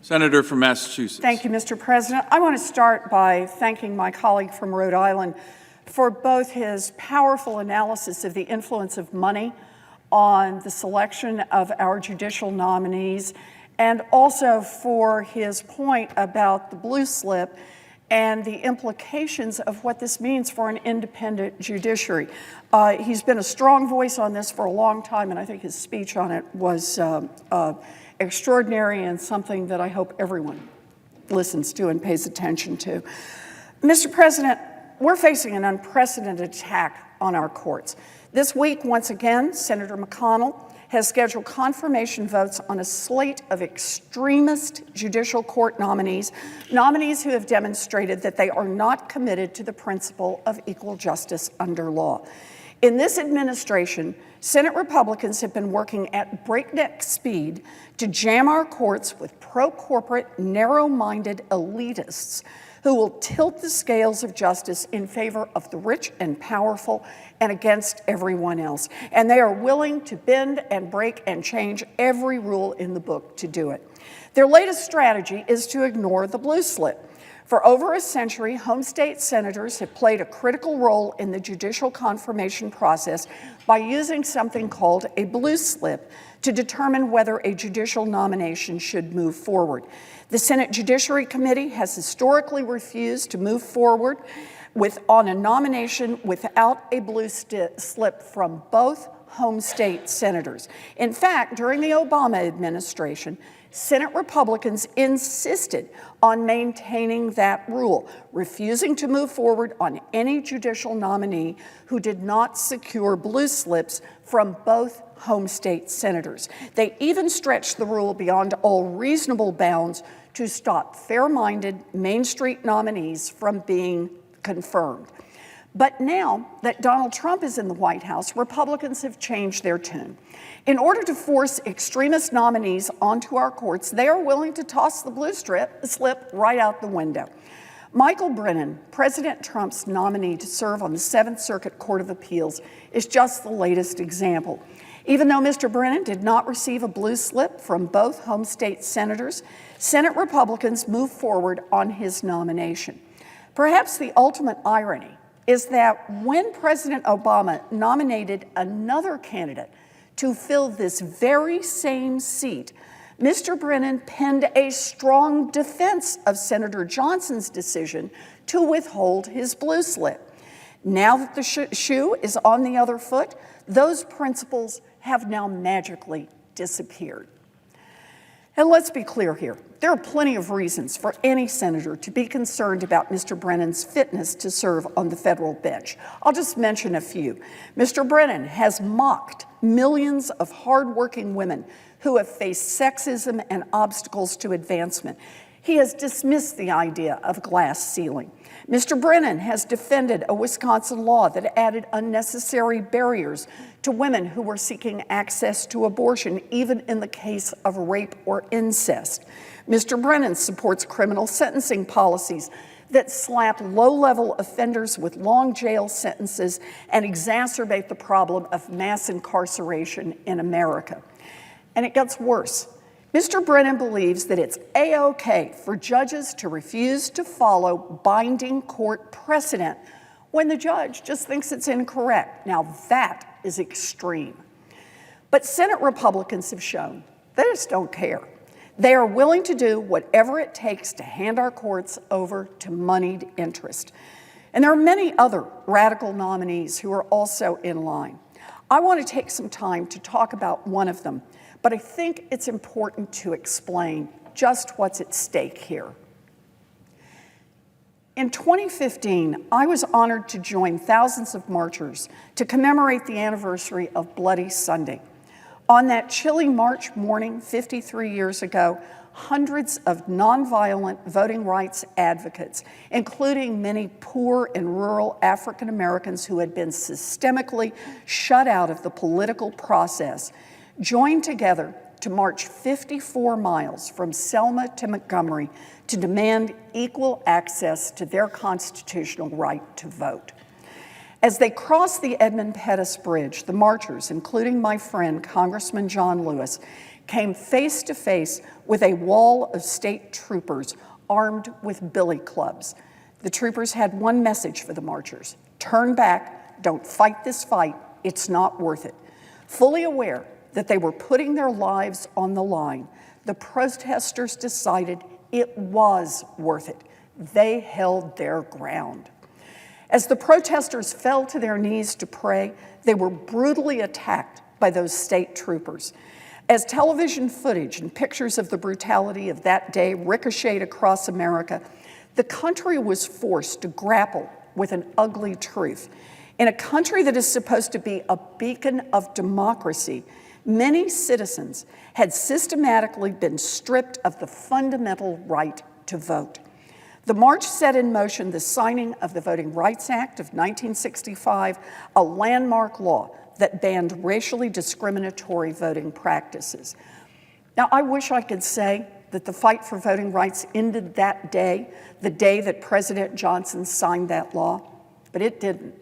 Senator from Massachusetts. Thank you, Mr. President. I want to start by thanking my colleague from Rhode Island for both his powerful analysis of the influence of money on the selection of our judicial nominees, and also for his point about the blue slip and the implications of what this means for an independent judiciary. He's been a strong voice on this for a long time, and I think his speech on it was extraordinary and something that I hope everyone listens to and pays attention to. Mr. President, we're facing an unprecedented attack on our courts. This week, once again, Senator McConnell has scheduled confirmation votes on a slate of extremist judicial court nominees who have demonstrated that they are not committed to the principle of equal justice under law. In this administration, Senate Republicans have been working at breakneck speed to jam our courts with pro-corporate, narrow-minded elitists who will tilt the scales of justice in favor of the rich and powerful and against everyone else. And they are willing to bend and break and change every rule in the book to do it. Their latest strategy is to ignore the blue slip. For over a century, home state senators have played a critical role in the judicial confirmation process by using something called a blue slip to determine whether a judicial nomination should move forward. The Senate Judiciary Committee has historically refused to move forward on a nomination without a blue slip from both home state senators. In fact, during the Obama administration, Senate Republicans insisted on maintaining that rule, refusing to move forward on any judicial nominee who did not secure blue slips from both home state senators. They even stretched the rule beyond all reasonable bounds to stop fair-minded Main Street nominees from being confirmed. But now that Donald Trump is in the White House, Republicans have changed their tune. In order to force extremist nominees onto our courts, they are willing to toss the blue slip right out the window. Michael Brennan, President Trump's nominee to serve on the Seventh Circuit Court of Appeals, is just the latest example. Even though Mr. Brennan did not receive a blue slip from both home state senators, Senate Republicans moved forward on his nomination. Perhaps the ultimate irony is that when President Obama nominated another candidate to fill this very same seat, Mr. Brennan penned a strong defense of Senator Johnson's decision to withhold his blue slip. Now that the shoe is on the other foot, those principles have now magically disappeared. And let's be clear here. There are plenty of reasons for any senator to be concerned about Mr. Brennan's fitness to serve on the federal bench. I'll just mention a few. Mr. Brennan has mocked millions of hardworking women who have faced sexism and obstacles to advancement. He has dismissed the idea of glass ceiling. Mr. Brennan has defended a Wisconsin law that added unnecessary barriers to women who were seeking access to abortion, even in the case of rape or incest. Mr. Brennan supports criminal sentencing policies that slap low-level offenders with long jail sentences and exacerbate the problem of mass incarceration in America. And it gets worse. Mr. Brennan believes that it's A-OK for judges to refuse to follow binding court precedent when the judge just thinks it's incorrect. Now that is extreme. But Senate Republicans have shown they just don't care. They are willing to do whatever it takes to hand our courts over to moneyed interest. And there are many other radical nominees who are also in line. I want to take some time to talk about one of them, but I think it's important to explain just what's at stake here. In 2015, I was honored to join thousands of marchers to commemorate the anniversary of Bloody Sunday. On that chilly March morning 53 years ago, hundreds of nonviolent voting rights advocates, including many poor and rural African Americans who had been systemically shut out of the political process, joined together to march 54 miles from Selma to Montgomery to demand equal access to their constitutional right to vote. As they crossed the Edmund Pettus Bridge, the marchers, including my friend, Congressman John Lewis, came face to face with a wall of state troopers armed with billy clubs. The troopers had one message for the marchers: turn back, don't fight this fight, it's not worth it. Fully aware that they were putting their lives on the line, the protesters decided it was worth it. They held their ground. As the protesters fell to their knees to pray, they were brutally attacked by those state troopers. As television footage and pictures of the brutality of that day ricocheted across America, the country was forced to grapple with an ugly truth. In a country that is supposed to be a beacon of democracy, many citizens had systematically been stripped of the fundamental right to vote. The march set in motion the signing of the Voting Rights Act of 1965, a landmark law that banned racially discriminatory voting practices. Now, I wish I could say that the fight for voting rights ended that day, the day that President Johnson signed that law, but it didn't.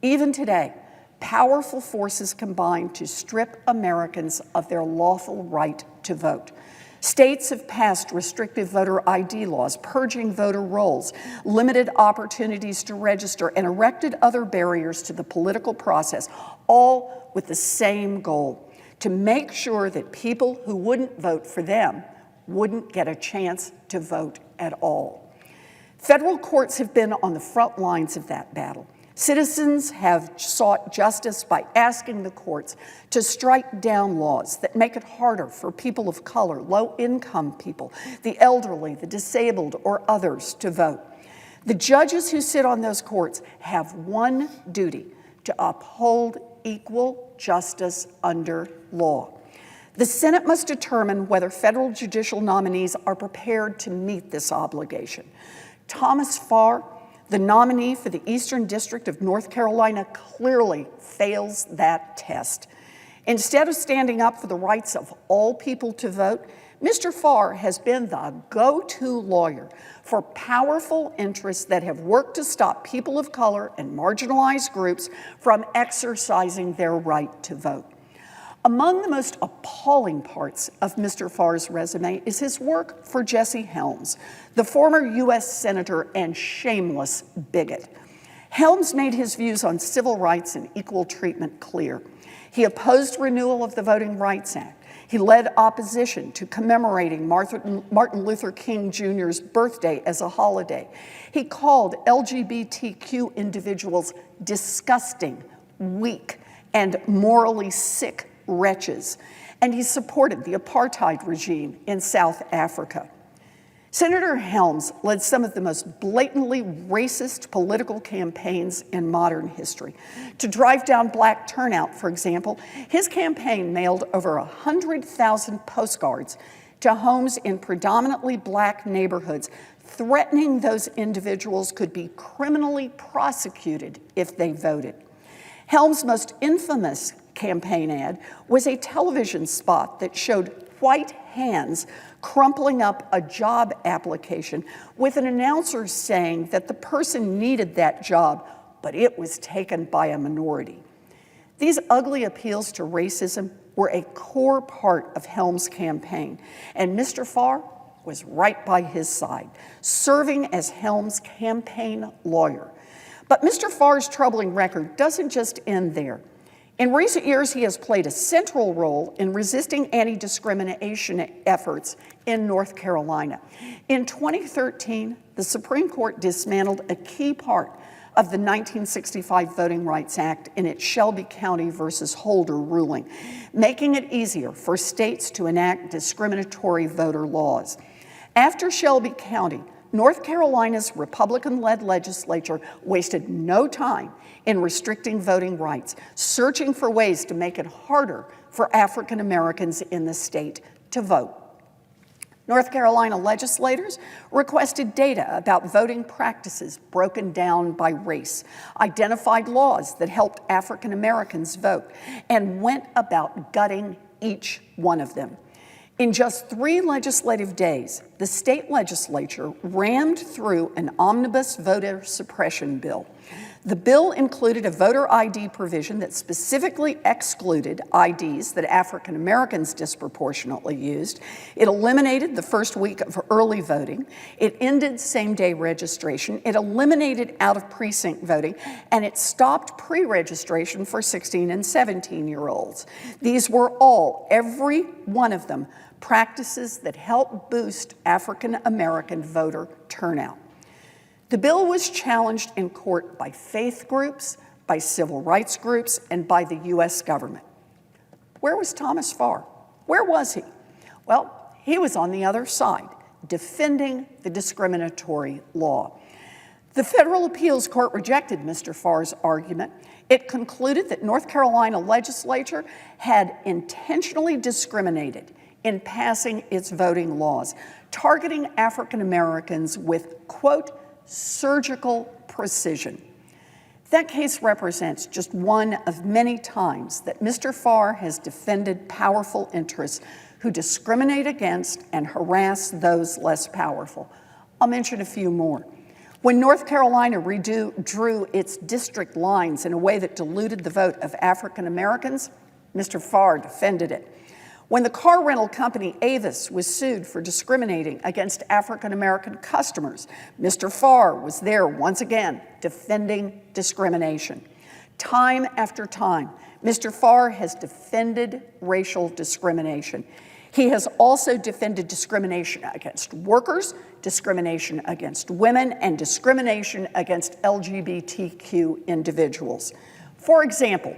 Even today, powerful forces combine to strip Americans of their lawful right to vote. States have passed restrictive voter ID laws, purging voter rolls, limited opportunities to register, and erected other barriers to the political process, all with the same goal: to make sure that people who wouldn't vote for them wouldn't get a chance to vote at all. Federal courts have been on the front lines of that battle. Citizens have sought justice by asking the courts to strike down laws that make it harder for people of color, low-income people, the elderly, the disabled, or others to vote. The judges who sit on those courts have one duty: to uphold equal justice under law. The Senate must determine whether federal judicial nominees are prepared to meet this obligation. Thomas Farr, the nominee for the Eastern District of North Carolina, clearly fails that test. Instead of standing up for the rights of all people to vote, Mr. Farr has been the go-to lawyer for powerful interests that have worked to stop people of color and marginalized groups from exercising their right to vote. Among the most appalling parts of Mr. Farr's resume is his work for Jesse Helms, the former U.S. Senator and shameless bigot. Helms made his views on civil rights and equal treatment clear. He opposed renewal of the Voting Rights Act. He led opposition to commemorating Martin Luther King Jr.'s birthday as a holiday. He called LGBTQ individuals disgusting, weak, and morally sick wretches, and he supported the apartheid regime in South Africa. Senator Helms led some of the most blatantly racist political campaigns in modern history. To drive down black turnout, for example, his campaign mailed over 100,000 postcards to homes in predominantly black neighborhoods, threatening those individuals could be criminally prosecuted if they voted. Helms' most infamous campaign ad was a television spot that showed white hands crumpling up a job application with an announcer saying that the person needed that job, but it was taken by a minority. These ugly appeals to racism were a core part of Helms' campaign, and Mr. Farr was right by his side, serving as Helms' campaign lawyer. But Mr. Farr's troubling record doesn't just end there. In recent years, he has played a central role in resisting anti-discrimination efforts in North Carolina. In 2013, the Supreme Court dismantled a key part of the 1965 Voting Rights Act in its Shelby County versus Holder ruling, making it easier for states to enact discriminatory voter laws. After Shelby County, North Carolina's Republican-led legislature wasted no time in restricting voting rights, searching for ways to make it harder for African Americans in the state to vote. North Carolina legislators requested data about voting practices broken down by race, identified laws that helped African Americans vote, and went about gutting each one of them. In just 3 legislative days, the state legislature rammed through an omnibus voter suppression bill. The bill included a voter ID provision that specifically excluded IDs that African Americans disproportionately used. It eliminated the first week of early voting. It ended same-day registration. It eliminated out-of-precinct voting, and it stopped pre-registration for 16 and 17-year-olds. These were all, every one of them, practices that help boost African American voter turnout. The bill was challenged in court by faith groups, by civil rights groups, and by the U.S. government. Where was Thomas Farr? Where was he? Well, he was on the other side, defending the discriminatory law. The Federal Appeals Court rejected Mr. Farr's argument. It concluded that North Carolina legislature had intentionally discriminated in passing its voting laws, targeting African Americans with, quote, surgical precision. That case represents just one of many times that Mr. Farr has defended powerful interests who discriminate against and harass those less powerful. I'll mention a few more. When North Carolina drew its district lines in a way that diluted the vote of African Americans, Mr. Farr defended it. When the car rental company Avis was sued for discriminating against African American customers, Mr. Farr was there once again defending discrimination. Time after time, Mr. Farr has defended racial discrimination. He has also defended discrimination against workers, discrimination against women, and discrimination against LGBTQ individuals. For example,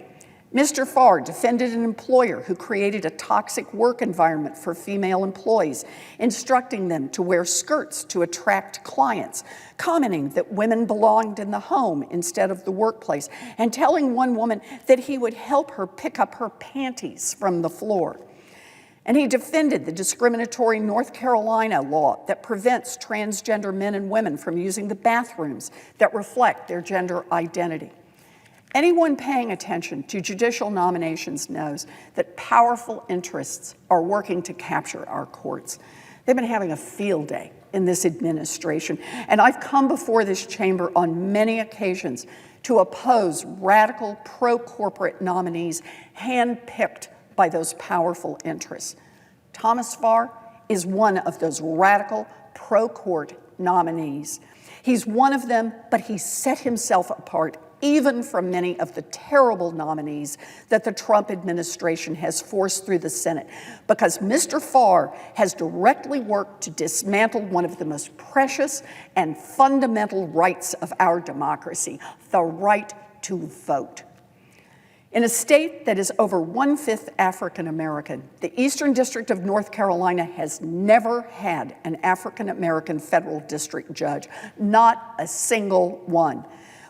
Mr. Farr defended an employer who created a toxic work environment for female employees, instructing them to wear skirts to attract clients, commenting that women belonged in the home instead of the workplace, and telling one woman that he would help her pick up her panties from the floor. And he defended the discriminatory North Carolina law that prevents transgender men and women from using the bathrooms that reflect their gender identity. Anyone paying attention to judicial nominations knows that powerful interests are working to capture our courts. They've been having a field day in this administration, and I've come before this chamber on many occasions to oppose radical pro-corporate nominees handpicked by those powerful interests. Thomas Farr is one of those radical pro-court nominees. He's one of them, but he set himself apart even from many of the terrible nominees that the Trump administration has forced through the Senate, because Mr. Farr has directly worked to dismantle one of the most precious and fundamental rights of our democracy, the right to vote. In a state that is over 1/5 African American, the Eastern District of North Carolina has never had an African American federal district judge, not a single one.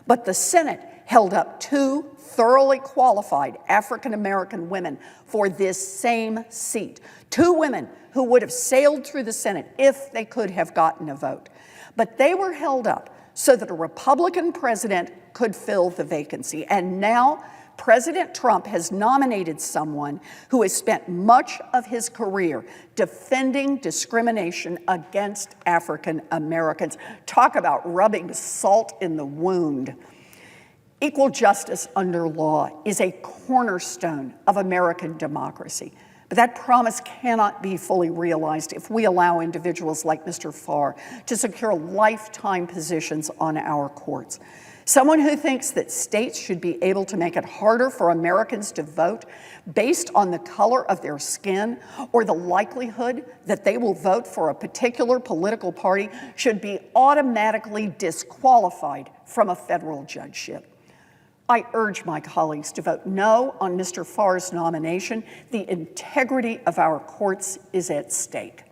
But the Senate held up 2 thoroughly qualified African American women for this same seat. 2 women who would have sailed through the Senate if they could have gotten a vote. But they were held up so that a Republican president could fill the vacancy. And now President Trump has nominated someone who has spent much of his career defending discrimination against African Americans. Talk about rubbing salt in the wound. Equal justice under law is a cornerstone of American democracy. But that promise cannot be fully realized if we allow individuals like Mr. Farr to secure lifetime positions on our courts. Someone who thinks that states should be able to make it harder for Americans to vote based on the color of their skin or the likelihood that they will vote for a particular political party should be automatically disqualified from a federal judgeship. I urge my colleagues to vote no on Mr. Farr's nomination. The integrity of our courts is at stake.